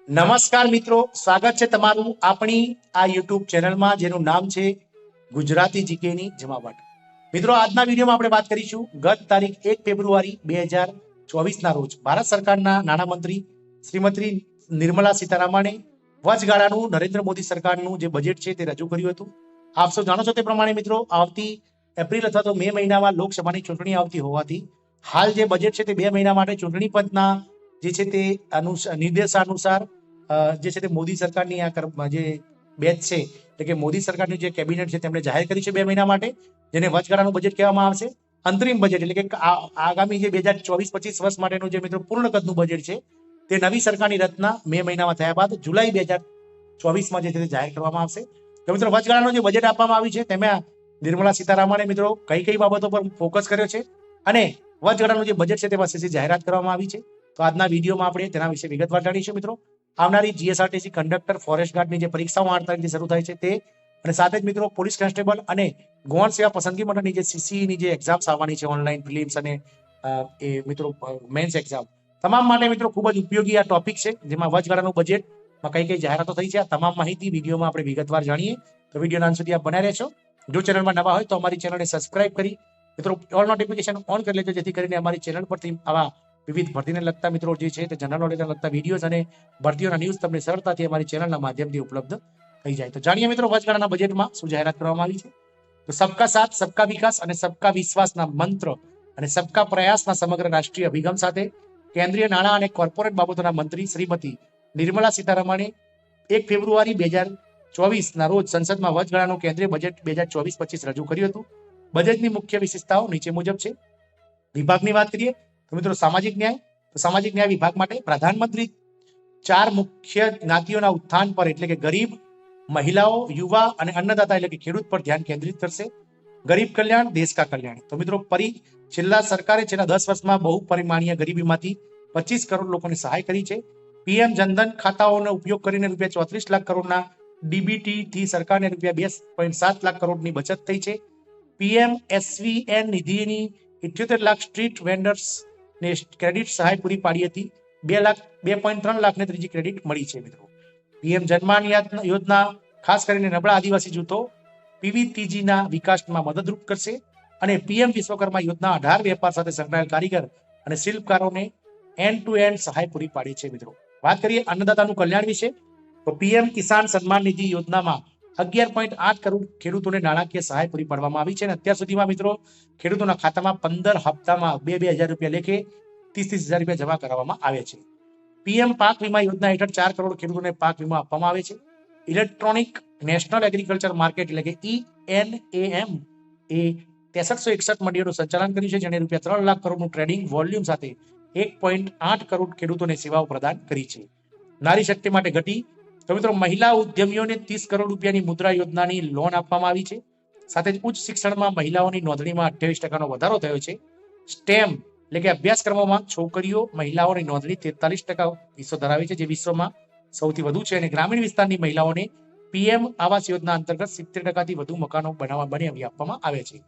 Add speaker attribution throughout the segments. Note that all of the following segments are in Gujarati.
Speaker 1: નમસ્કાર મિત્રો, સ્વાગત છે તમારું આપણી આ યુટ્યુબ ચેનલમાં જેનું નામ છે ગુજરાતી જીકેની જમાવટ. મિત્રો, આજના વિડીયોમાં આપણે વાત કરીશું ગત તારીખ 1 ફેબ્રુઆરી 2024ના રોજ ભારત સરકારના નાણામંત્રી શ્રીમતી નિર્મલા સીતારામણે વચગાળાનું નરેન્દ્ર મોદી સરકારનું જે બજેટ છે તે રજૂ કર્યું હતું. આપ સૌ જાણો છો તે પ્રમાણે મિત્રો, આવતી એપ્રિલ અથવા તો મે મહિનામાં લોકસભાની ચૂંટણી આવતી હોવાથી હાલ જે બજેટ છે તે 2 મહિના માટે ચૂંટણી પંચના જે છે તે નિર્દેશાનુસાર જે છે તે મોદી સરકારની આ જે બેચ છે એટલે કે મોદી સરકારની જે કેબિનેટ છે તેમણે જાહેર કરી છે 2 મહિના માટે, જેને વચગાળાનું બજેટ કહેવામાં આવશે. અંતરિમ બજેટ એટલે કે આગામી જે 2024-25 વર્ષ માટેનું જે મિત્રો પૂર્ણ કદનું બજેટ છે તે નવી સરકારની રચના મે મહિનામાં થયા બાદ જુલાઈ 2024માં જે છે તે જાહેર કરવામાં આવશે. તો મિત્રો, વચગાળાનું જે બજેટ આપવામાં આવ્યું છે તેમાં નિર્મલા સીતારામણે મિત્રો કઈ બાબતો પર ફોકસ કર્યો છે અને વચગાળાનું જે બજેટ છે તેમાં સીધી જાહેરાત કરવામાં આવી છે. તો આજના વિડીયોમાં આપણે તેના વિશે વિગતવાર જાણીશું મિત્રો. આવનારી જીએસઆરટીસી કંડક્ટર, ફોરેસ્ટ ગાર્ડની જે પરીક્ષાઓ 8 તારીખથી શરૂ થાય છે તે, અને સાથે જ મિત્રો પોલીસ કોન્સ્ટેબલ અને ગૌણ સેવા પસંદગી મંડળની જે સીસીની જે એક્ઝામ્સ આવવાની છે, ઓનલાઈન ફિલિમ્સ અને એ મિત્રો મેન્સ એક્ઝામ, તમામ માટે મિત્રો ખૂબ જ ઉપયોગી આ ટોપિક છે, જેમાં વચગાળાનું બજેટમાં કઈ જાહેરાતો થઈ છે આ તમામ માહિતી વિડીયોમાં આપણે વિગતવાર જાણીએ. તો વિડીયોના અંત સુધી આપ બનાવી રહેશો. જો ચેનલમાં નવા હોય તો અમારી ચેનલને સબસ્ક્રાઇબ કરી મિત્રો ઓલ નોટિફિકેશન ઓન કરી લેજો, જેથી કરીને અમારી ચેનલ પરથી આવા વિવિધ ભરતીને લગતા મિત્રો જે છે તે જનરલ નોલેજને લગતા વિડીયોઝ અને ભરતીઓના ન્યૂઝ તમને સરળતાથી અમારી ચેનલના માધ્યમથી ઉપલબ્ધ થઈ જાય. તો જાણીએ મિત્રો વચગાળાના બજેટમાં શું જાહેરાત કરવામાં આવી છે. તો સબકા સાથ, સબકા વિકાસ અને સબકા વિશ્વાસના મંત્ર અને સબકા પ્રયાસના સમગ્ર રાષ્ટ્રીય અભિગમ સાથે કેન્દ્રીય નાણાં અને કોર્પોરેટ બાબતોના મંત્રી શ્રીમતી નિર્મલા સીતારામણે 1 ફેબ્રુઆરી 2024ના રોજ સંસદમાં વચગાળાનું કેન્દ્રીય બજેટ 2024-25 રજૂ કર્યું હતું. બજેટની મુખ્ય વિશેષતાઓ નીચે મુજબ છે. વિભાગની વાત કરીએ તો મિત્રો સામાજિક ન્યાય વિભાગ માટે પ્રધાનમંત્રી 4 મુખ્ય જ્ઞાતિઓના ઉત્થાન પર એટલે કે ગરીબ, મહિલાઓ, યુવા અને અન્નદાતા એટલે કે ખેડૂત પર ધ્યાન કેન્દ્રિત કરશે. ગરીબ કલ્યાણ, દેશ કા કલ્યાણ. તો મિત્રો સરકારે છેલ્લા 10 વર્ષમાં બહુપરિમાણીય ગરીબીમાંથી 25 કરોડ લોકોને સહાય કરી છે. પીએમ જનધન ખાતાઓનો ઉપયોગ કરીને રૂપિયા 34 લાખ કરોડના ડીબીટી થી સરકારને રૂપિયા 2.7 લાખ કરોડની બચત થઈ છે. પીએમ એસવીએન નિધિની 78 લાખ સ્ટ્રીટ વેન્ડર્સ ને ક્રેડિટ સહાય પૂરી પાડી હતી. 2.3 લાખને ત્રીજી ક્રેડિટ મળી છે મિત્રો. પીએમ જનમાન યોજના ખાસ કરીને નબળા આદિવાસી જૂથો પીવીટીજીના વિકાસમાં મદદરૂપ કરશે. અને પીએમ વિશ્વકર્મા યોજના 18 વેપાર સાથે સંકળાયેલ કારીગર અને શિલ્પકારોને એન્ડ ટુ એન્ડ સહાય પૂરી પાડી છે મિત્રો. વાત કરીએ અન્નદાતાનું કલ્યાણ વિશે તો પીએમ કિસાન સન્માન નિધિ યોજનામાં 11.8 કરોડ ખેડૂતોને નાણાકીય સહાય પૂરી પાડવામાં આવી છે. અને અત્યાર સુધીમાં મિત્રો ખેડૂતોના ખાતામાં 15 હપ્તામાં 2,000 રૂપિયા લેખે 30,000 રૂપિયા જમા કરવામાં આવે છે. પીએમ પાક વીમા યોજના હેઠળ 4 કરોડ ખેડૂતોને પાક વીમા આપવામાં આવે છે. ઇલેક્ટ્રોનિક નેશનલ એગ્રીકલ્ચર માર્કેટ એટલે કે ENAM એ 6361 મંડીઓનું સંચાલન કર્યું છે, જેને રૂપિયા 3 લાખ કરોડનું ટ્રેડિંગ વોલ્યુમ સાથે 1.8 કરોડ ખેડૂતોને સેવાઓ પ્રદાન કરી છે. નારી શક્તિ માટે ઘટી તો મિત્રો મહિલા ઉદ્યમીઓને 30 કરોડ રૂપિયાની મુદ્રા યોજનાની લોન આપવામાં આવી છે. સાથે જ ઉચ્ચ શિક્ષણમાં મહિલાઓની નોંધણીમાં 28% વધારો થયો છે. સ્ટેમ એટલે કે અભ્યાસક્રમોમાં છોકરીઓ મહિલાઓની નોંધણી 43% વિશ્વ ધરાવે છે, જે વિશ્વમાં સૌથી વધુ છે. અને ગ્રામીણ વિસ્તારની મહિલાઓને પીએમ આવાસ યોજના અંતર્ગત 70%થી વધુ મકાનો બનાવી આપવામાં આવે છે.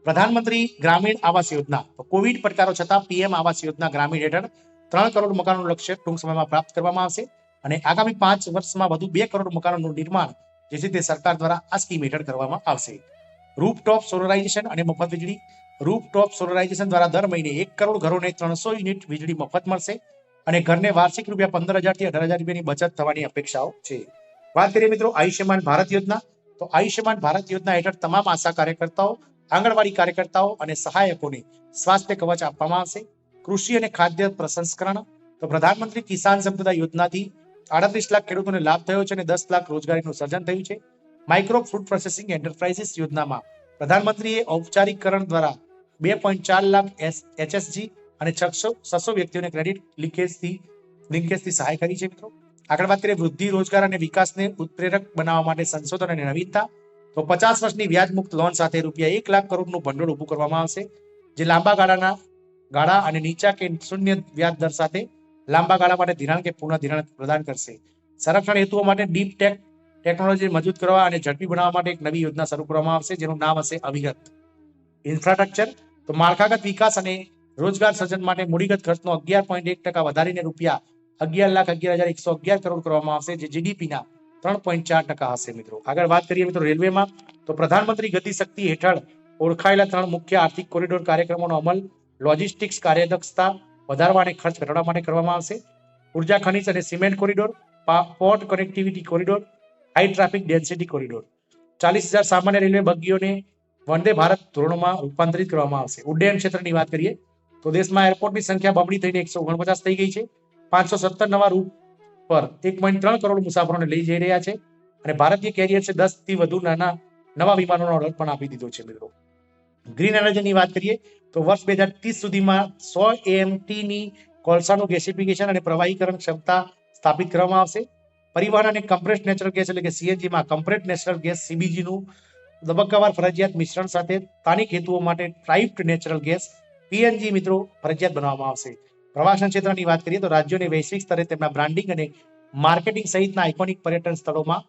Speaker 1: પ્રધાનમંત્રી ગ્રામીણ આવાસ યોજના તો કોવિડ પડકારો છતાં પીએમ આવાસ યોજના ગ્રામીણ હેઠળ 3 કરોડ મકાનોનું લક્ષ્ય ટૂંક સમયમાં પ્રાપ્ત કરવામાં આવશે. અને આગામી 5 વર્ષમાં વધુ 2 કરોડ મકાનોનું નિર્માણ જે છે તે સરકાર દ્વારા આ સ્કીમ હેઠળ કરવામાં આવશે. રૂફટોપ સોલરાઇઝેશન અને મફત વીજળી. રૂફટોપ સોલરાઇઝેશન દ્વારા દર મહિને 1 કરોડ ઘરોને 300 યુનિટ વીજળી મફત મળશે અને ઘરને વાર્ષિક રૂપિયા 15,000 થી 18,000 રૂપિયાની બચત થવાની અપેક્ષાઓ છે. વાત કરીએ મિત્રો આયુષ્યમાન ભારત યોજના તો આયુષ્યમાન ભારત યોજના હેઠળ તમામ આશા કાર્યકર્તાઓ, આંગણવાડી કાર્યકર્તાઓ અને સહાયકોને સ્વાસ્થ્ય કવચ આપવામાં આવશે. કૃષિ અને ખાદ્ય પ્રસંસ્કરણ તો પ્રધાનમંત્રી કિસાન સંપદા યોજનાથી 38 લાખ ખેડૂતોને લાભ થયો છે અને 10 લાખ રોજગારીનું સર્જન થયું છે. માઇક્રો ફૂડ પ્રોસેસિંગ એન્ટરપ્રાઇઝીસ યોજનામાં પ્રધાનમંત્રીએ ઔપચારિકરણ દ્વારા 2.4 લાખ HSG અને 600 વ્યક્તિઓને ક્રેડિટ લિંકેજથી સહાય કરી છે મિત્રો. આગળ વાત કરીએ વૃદ્ધિ, રોજગાર અને વિકાસને ઉત્પ્રેરક બનાવવા માટે સંશોધન અને નવીનતા તો 50 વર્ષની વ્યાજ મુક્ત લોન સાથે રૂપિયા 1 લાખ કરોડનું ભંડોળ ઉભું કરવામાં આવશે, જે લાંબા ગાળા અને નીચા કે શૂન્ય વ્યાજ દર સાથે લાંબા ગાળા માટે ધિરાણ કે પૂર્ણ ધિરાણ પ્રદાન કરશે. સંરક્ષણ હેતુઓ માટે ડીપ ટેક ટેકનોલોજી મજબૂત કરવા અને ઝડપી બનાવવા માટે એક નવી યોજના શરૂ કરવામાં આવશે, જેનું નામ હશે અવિરત. ઇન્ફ્રાસ્ટ્રક્ચર તો માળખાગત વિકાસ અને રોજગાર સર્જન માટે મૂડીગત ખર્ચનો 11.1% વધારીને રૂપિયા 11,11,111 કરોડ કરવામાં આવશે, જે જીડીપીના 3.4% હશે મિત્રો. આગળ વાત કરીએ મિત્રો રેલવેમાં, તો પ્રધાનમંત્રી ગતિ શક્તિ હેઠળ ઓળખાયેલા 3 મુખ્ય આર્થિક કોરિડોર કાર્યક્રમોનો અમલ લોજિસ્ટિક્સ કાર્યદક્ષતા વધારવા અને ખર્ચ ઘટાડવા માટે કરવામાં આવશે. ઉર્જા ખનિજ અને cement corridor, port connectivity corridor, high traffic density corridor. 40,000 સામાન્ય રેલવે બગીઓને વંદે ભારત ધોરણોમાં રૂપાંતરિત કરવામાં આવશે. ઉડ્ડયન ક્ષેત્રની વાત કરીએ તો દેશમાં એરપોર્ટની સંખ્યા બમણી થઈને 149 થઈ ગઈ છે. 517 નવા રૂટ પર 1.3 કરોડ મુસાફરોને લઈ જઈ રહ્યા છે અને ભારતીય કેરિયર્સે 10 થી વધુ નાના નવા વિમાનોનો ઓર્ડર પણ આપી દીધો છે મિત્રો. ગ્રીન એનર્જીની વાત કરીએ તો વર્ષ 2030 સુધીમાં 100 AMT ની કોલસાનું ગેસિફિકેશન અને પ્રવાહીકરણ ક્ષમતા સ્થાપિત કરવામાં આવશે. પરિવહન અને કમ્પ્રેસ્ડ નેચરલ ગેસ એટલે કે સીએનજીમાં કમ્પ્રેસ્ડ નેચરલ ગેસ CBG નું તબક્કાવાર ફરજિયાત મિશ્રણ સાથે સ્થાનિક હેતુઓ માટે ટ્રાઇપ્ડ નેચરલ ગેસ PNG મિત્રો ફરજિયાત બનાવવામાં આવશે. પ્રવાસન ક્ષેત્રની વાત કરીએ તો રાજ્યોને વૈશ્વિક સ્તરે તેમના બ્રાન્ડિંગ અને માર્કેટિંગ સહિતના આઇકોનિક પર્યટન સ્થળોમાં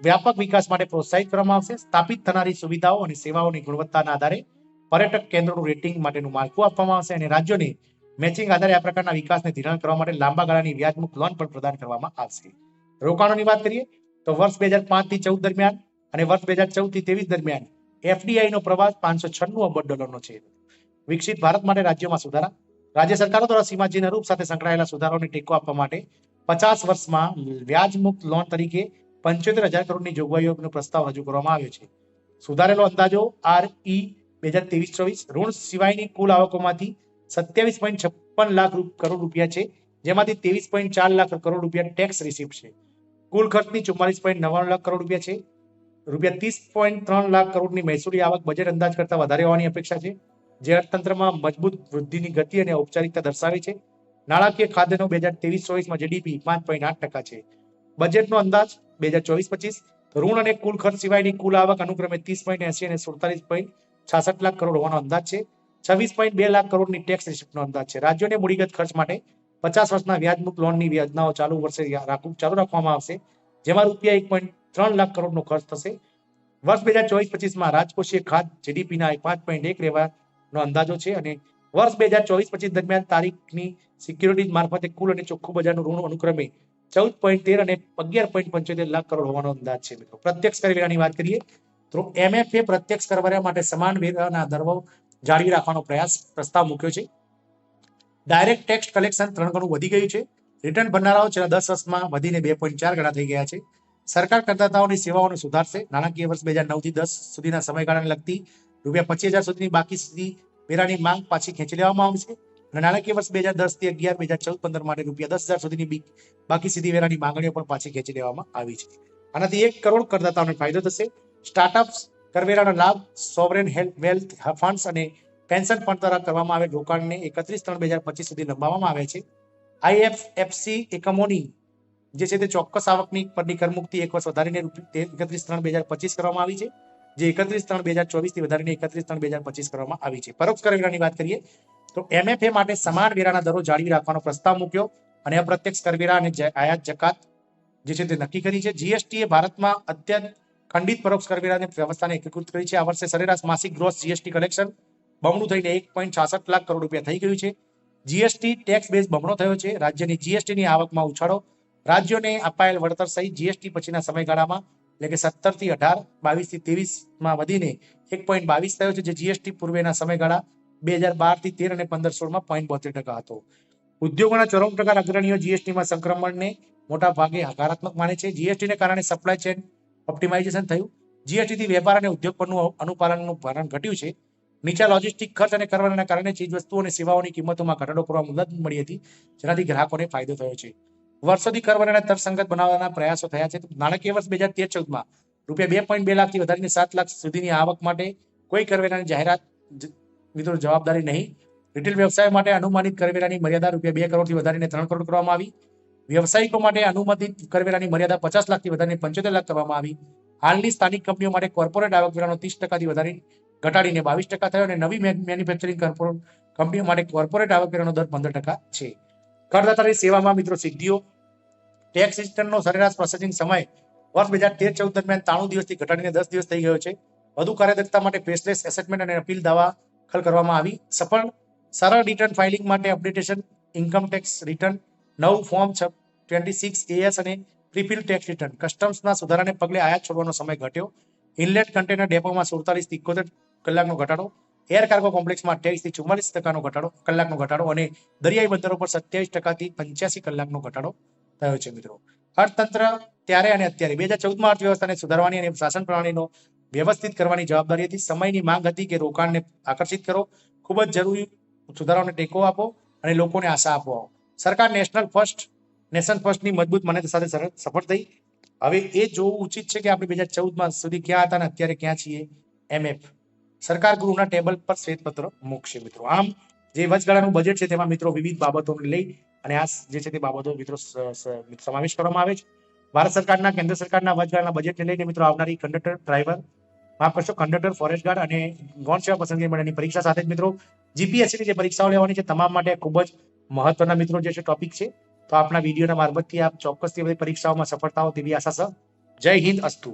Speaker 1: વ્યાપક વિકાસ માટે પ્રોત્સાહિત કરવામાં આવશે. સ્થાપિત થનારી સુવિધાઓ અને સેવાઓની ગુણવત્તાના આધારે પર્યટક કેન્દ્રોનું રેટિંગ માટેનું માળખું આપવામાં આવશે અને રાજ્યોને મેચિંગ આધારે આ પ્રકારના વિકાસને ધિરાણ કરવા માટે લાંબા ગાળાની વ્યાજમુક્ત લોન પણ પ્રદાન કરવામાં આવશે. રોકાણોની વાત કરીએ તો વર્ષ 2005 થી 14 દરમિયાન અને વર્ષ 2014 થી 23 દરમિયાન FDI નો પ્રવાસ $596 અબજ છે. વિકસિત ભારત માટે રાજ્યોમાં સુધારા. રાજ્ય સરકારો દ્વારા સીમાચિહ્ન રૂપ સાથે સંકળાયેલા સુધારાઓને ટેકો આપવા માટે 50 વર્ષમાં વ્યાજમુક્ત લોન તરીકે 75,000 કરોડની જોગવાઈઓનો પ્રસ્તાવ રજૂ કરવામાં આવ્યો છે. સુધારેલો અંદાજો RE 2023-24 ઋણ સિવાયની કુલ આવકોમાંથી 27.56 લાખ કરોડ રૂપિયા છે, જેમાંથી 23.4 લાખ કરોડ રૂપિયા ટેક્સ રિસીપ્ટ છે. કુલ ખર્ચની 44.99 લાખ કરોડ રૂપિયા છે. રૂપિયા 30.3 લાખ કરોડની મહેસૂલી આવક બજેટ અંદાજ કરતા વધારે હોવાની અપેક્ષા છે, જે અર્થતંત્રમાં મજબૂત વૃદ્ધિની ગતિ અને ઔપચારિકતા દર્શાવે છે. નાણાકીય ખાદ્યનો 2023-24માં GDP 5.8% છે. બજેટનો અંદાજ 2024-25 ઋણ અને કુલ ખર્ચ સિવાયની કુલ આવક અનુક્રમે 30.80 અને 47.66 લાખ કરોડ હોવાનો અંદાજ છે. 26.2 લાખ કરોડની ટેક્સ રિસીપ્ટનો અંદાજ છે. રાજ્યોને મૂડીગત ખર્ચ માટે 50 વર્ષના વ્યાજમુક્ત લોનની યોજનાઓ ચાલુ વર્ષે ચાલુ રાખવામાં આવશે, જેમાં રૂપિયા 1.3 લાખ કરોડનો ખર્ચ થશે. વર્ષ 2024-25માં રાજકોષીય ખાત GDPના 5.1 રહેવાનો અંદાજો છે અને વર્ષ 2024-25 દરમિયાન તારીખની સિક્યુરિટીઝ મારફતે કુલ અને ચોખ્ખું બજારનું ઋણ અનુક્રમે 14.13 અને 11.75 લાખ કરોડ હોવાનો અંદાજ છે મિત્રો. પ્રત્યક્ષ કરવેરાની વાત કરીએ તો MFA પ્રત્યક્ષ કરવેરા માટે સમાન વેરાના દરો જાળવી રાખવાનો પ્રસ્તાવ મૂક્યો છે. ડાયરેક્ટ ટેક્સ કલેક્શન 3 ગણું વધી ગયું છે. રિટર્ન ભરનારાઓ છેલ્લા 10 વર્ષમાં વધીને 2.4 ગણા થઈ ગયા છે. સરકાર કરદાતાઓની સેવાઓને સુધારશે. નાણાકીય વર્ષ 2009 થી 10 સુધીના સમયગાળાને લગતી રૂપિયા 25,000 સુધીની બાકી સીધી વેરાની માંગ પાછી ખેંચી લેવામાં આવશે અને નાણાકીય વર્ષ 2010 થી 11 2014-15 માટે રૂપિયા 10,000 સુધીની બાકી સીધી વેરાની માંગણીઓ પણ પાછી ખેંચી લેવામાં આવી છે. આનાથી 1 કરોડ કરદાતાઓને ફાયદો થશે. સ્ટાર્ટઅપ્સ કરવેરાના લાભ સોવરેન વેલ્થ ફંડ્સ અને પેન્શન ફંડ દ્વારા કરવામાં આવેલ રોકાણને 31/3/2025 સુધી લંબાવવામાં આવે છે. IFFC એકમોની જે છે તે ચોક્કસ આવકની પરની કરમુક્તિ 1 વર્ષ વધારીને 31/3/2025 કરવામાં આવી છે, જે 31/3/2024 થી વધારીને 31/3/2025 કરવામાં આવી છે. પરોક્ષ કરવેરાની વાત કરીએ તો MFA માટે સમાન વેરાના દરો જાળવી રાખવાનો પ્રસ્તાવ મૂક્યો અને અપ્રત્યક્ષ કરવેરા અને આયાત જકાત જે છે તે નક્કી કરી છે. GST એ ભારતમાં અત્યંત ખંડિત પરોક્ષ કરવેરાની વ્યવસ્થાને એકીકૃત કરી છે. આ વર્ષે સરેરાશ માસિક ગ્રોસ GST કલેક્શન બમણું થઈને 1.66 લાખ કરોડ રૂપિયા થઈ ગયું છે. GST ટેક્સ બેઝ બમણો થયો છે. રાજ્યની GST ની આવકમાં ઉછાળો. રાજ્યોને અપાયેલ વળતર સહિત GST પછીના સમયગાળામાં એટલે કે 17 થી 18, 22 થી 23માં વધીને 1.22 થયો છે, જે GST પૂર્વેના સમયગાળા 2012 થી 13 અને 15-16માં 0.72% હતો. ઉદ્યોગોના 94% અગ્રણીઓ GSTમાં સંક્રમણને મોટા ભાગે હકારાત્મક માને છે. GST ને કારણે સપ્લાય ચેન ઓપ્ટિમાઇઝેશન થયું. GST થી વેપાર અને ઉદ્યોગ પરનું અનુપાલનનું ભારણ ઘટ્યું છે. નીચા લોજિસ્ટિક ખર્ચ અને કરવેરાના કારણે ચીજવસ્તુઓ અને સેવાઓની કિંમતોમાં ઘટાડો કરવા મદદ મળી હતી, જેનાથી ગ્રાહકોને ફાયદો થયો છે. વર્ષોથી કરવેરાને તર્કસંગત બનાવવાના પ્રયાસો થયા છે. નાણાકીય વર્ષ 2013-14માં રૂપિયા 2.2 લાખથી વધારીને 7 લાખ સુધીની આવક માટે કોઈ કરવેરાની જાહેરાત મિત્રો જવાબદારી નહીં. રિટેલ વ્યવસાય માટે અનુમાનિત કરવેરાની મર્યાદા રૂપિયા 2 કરોડથી વધારીને 3 કરોડ કરવામાં આવી. વ્યવસાયિકો માટે અનુમતિત કરવેરાની મર્યાદા 50 લાખથી વધારીને 75 લાખ કરવામાં આવી. હાલની સ્થાનિક કંપનીઓ માટે કોર્પોરેટ આવકવેરાનો 30%થી વધારી ઘટાડીને 22% થયો અને નવી મેન્યુફેક્ચરિંગ કંપનીઓ માટે કોર્પોરેટ આવકવેરાનો દર 15% છે. કરદાતાની સેવામાં મિત્રો સિદ્ધિઓ. ટેક્સ રિટર્નનો સરેરાશ પ્રોસેસિંગ સમય વર્ષ 2013-14 દરમિયાન 93 દિવસથી ઘટાડીને 10 દિવસ થઈ ગયો છે. વધુ કાર્યદક્ષતા માટે ફેસલેસ એસેસમેન્ટ અને અપીલ દાખલ કરવામાં આવી. સરળ રિટર્ન ફાઇલિંગ માટે અપડેટેશન, ઇન્કમ ટેક્સ રિટર્ન નવું ફોર્મ 26 AS અને પ્રીફિલ ટેક્સ રિટર્ન. કસ્ટમ્સના સુધારાને પગલે આયાત છોડવાનો સમય ઘટ્યો. ઇનલેટ કન્ટેનર ડેપોમાં 47 થી 71 કલાકનો ઘટાડો. એર કાર્ગો કોમ્પ્લેક્સમાં 28 થી 44% ઘટાડો કલાકનો ઘટાડો અને દરિયાઈ બંદરો પર 27% થી 85 કલાકનો ઘટાડો થયો છે મિત્રો. અર્થતંત્ર ત્યારે અને અત્યારે 2014માં અર્થવ્યવસ્થાને સુધારવાની અને શાસન પ્રણાલીનો વ્યવસ્થિત કરવાની જવાબદારી હતી. સમયની માંગ હતી કે રોકાણને આકર્ષિત કરો, ખૂબ જ જરૂરી સુધારાઓને ટેકો આપો અને લોકોને આશા આપો. સરકાર નેશન ફર્સ્ટની મજબૂત માન્યતા સાથે સફળ થઈ. હવે એ જોવું ઉચિત છે કે આપણે 2014માં સુધી ક્યાં હતા અને અત્યારે ક્યાં છીએ. MF સરકાર ગૃહના ટેબલ પર શ્વેતપત્ર મૂકશે મિત્રો. આમ જે વચગાળાનું બજેટ છે તેમાં મિત્રો વિવિધ બાબતોને લઈ અને આ જે છે તે બાબતો મિત્રો સમાવેશ કરવામાં આવે છે. ભારત સરકારના કેન્દ્ર સરકારના વચગાળાના બજેટને લઈને મિત્રો આવનારી કંડક્ટર, ફોરેસ્ટ ગાર્ડ અને ગૌણ સેવા પસંદગી મંડળની પરીક્ષા સાથે જ મિત્રો જીપીએસસીની જે પરીક્ષાઓ લેવાની છે તમામ માટે ખૂબ જ મહત્વના મિત્રો જે છે ટોપિક છે. તો આપના વિડીયોના મારફતથી આપ ચોક્કસથી બધી પરીક્ષાઓમાં સફળતા હો તેવી આશા છે. જય હિન્દ અસ્તુ.